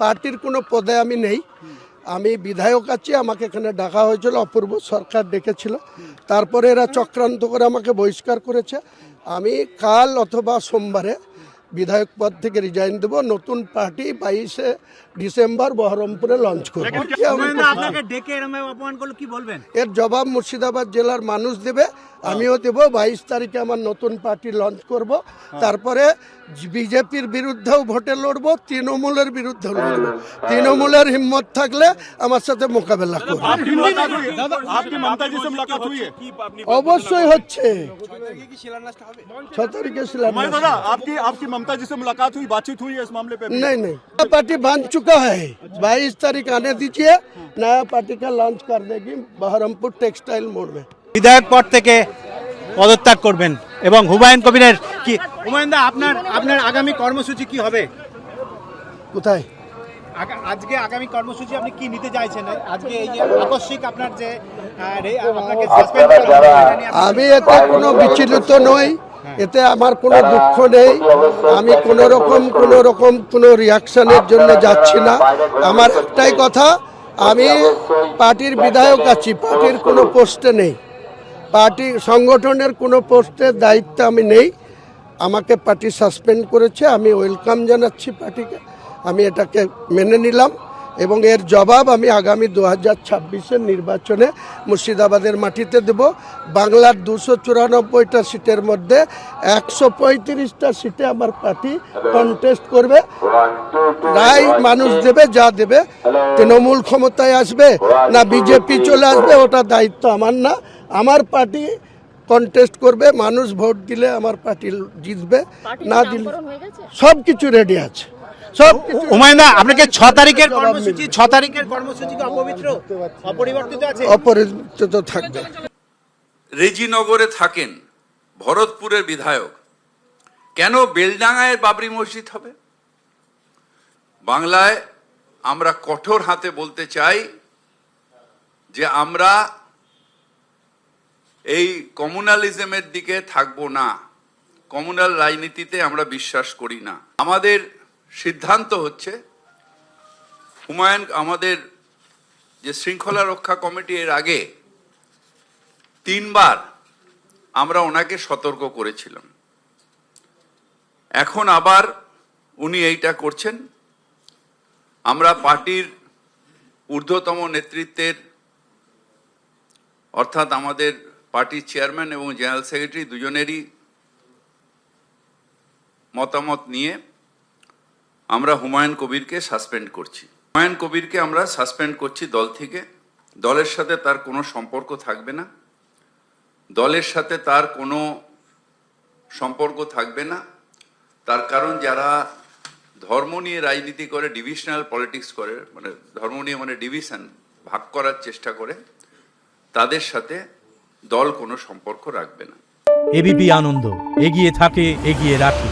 পার্টির কোনো পদে আমি নেই, আমি বিধায়ক আছি। আমাকে এখানে ডাকা হয়েছিল, অপূর্ব সরকার ডেকেছিল, তারপরে এরা চক্রান্ত করে আমাকে বহিষ্কার করেছে। আমি কাল অথবা সোমবারে বিধায়ক পদ থেকে রিজাইন দেব। নতুন পার্টি 22শে ডিসেম্বর বহরমপুরে লঞ্চ করব। এর জবাব মুর্শিদাবাদ জেলার মানুষ দেবে, আমিও দেব। 22 তারিখে আমার নতুন পার্টি লঞ্চ করব। তারপরে বিজেপির বিরুদ্ধেও ভোটে লড়ব, তৃণমূলের বিরুদ্ধেও লড়ব। তৃণমূলের হিম্মত থাকলে আমার সাথে মোকাবেলা করব। অবশ্যই হচ্ছে 6 তারিখে शिलान्यास। आपकी ममता जी से मुलाकात हुई, बातचीत हुई है इस मामले पे? नहीं, पार्टी बन चुका है। 22 तारीख आने दीजिए, नया पार्टी का लॉन्च कर देगी बहरमपुर टेक्सटाइल मोड़ में। বিধায়ক পদ থেকে পদত্যাগ করবেন এবং হুমায়ুন কবিরের কি হুমায়ুন দা আপনার আগামী কর্মসূচি কি হবে? কোথায় আজকে আগামী কর্মসূচি আপনি কি নিতে চাইছেন? আজকে এই যে আকস্মিক আপনার যে আপনাকে সাসপেন্ড করা হলো, আমি এতে কোনো বিচলিত নই, এতে আমার কোনো দুঃখ নেই। আমি কোনো রকম কোনো রিয়াকশনের জন্য যাচ্ছি না। আমার একটাই কথা, আমি পার্টির বিধায়ক আছি, পার্টির কোনো পোস্টে নেই, পার্টি সংগঠনের কোনো পোস্টের দায়িত্ব আমি নেই। আমাকে পার্টি সাসপেন্ড করেছে, আমি ওয়েলকাম জানাচ্ছি পার্টিকে, আমি এটাকে মেনে নিলাম এবং এর জবাব আমি আগামী 2026-এর নির্বাচনে মুর্শিদাবাদের মাটিতে দেব। বাংলার 294টা সিটের মধ্যে 135টা সিটে আমার পার্টি কন্টেস্ট করবে। রায় মানুষ দেবে, যা দেবে। তৃণমূল ক্ষমতায় আসবে না বিজেপি চলে আসবে, ওটা দায়িত্ব আমার না। আমার পার্টি কন্টেস্ট করবে, মানুষ ভোট দিলে আমার পার্টি জিতবে, না দিলে সব কিছু রেডি আছে। হুমায়ুন দা আপনাকে 6 তারিখের কর্মসূচি কি অপবিত্র, অপরিবর্তিত আছে? অপরিবর্তিত থাকবে। রেজিনগরে থাকেন, ভরতপুরের বিধায়ক, কেন বেলডাঙ্গায় বাবরি মসজিদ হবে? বাংলায় আমরা কঠোর হাতে বলতে চাই যে আমরা এই কমিউনালিজমের দিকে থাকবো না, কমিউনাল রাজনীতিতে আমরা বিশ্বাস করি না। আমাদের সিদ্ধান্ত হচ্ছে হুমায়ুন, আমাদের যে শৃঙ্খলা রক্ষা কমিটি এর আগে 3 বার আমরা ওনাকে সতর্ক করেছিলাম, এখন আবার উনি এইটা করছেন। আমরা পার্টির ঊর্ধ্বতম নেতৃত্বের অর্থাৎ আমাদের পার্টির চেয়ারম্যান এবং জেনারেল সেক্রেটারি দুজনেরই মতামত নিয়ে আমরা হুমায়ুন কবিরকে সাসপেন্ড করছি। হুমায়ুন কবিরকে আমরা সাসপেন্ড করছি দল থেকে। দলের সাথে তার কোনো সম্পর্ক থাকবে না, দলের সাথে তার কোনো সম্পর্ক থাকবে না। তার কারণ যারা ধর্ম নিয়ে রাজনীতি করে, ডিভিশনাল পলিটিক্স করে, মানে ধর্ম নিয়ে মানে ডিভিশন, ভাগ করার চেষ্টা করে, তাদের সাথে দল কোনো সম্পর্ক রাখবে না। এবিপি আনন্দ, এগিয়ে থাকে, এগিয়ে রাখে।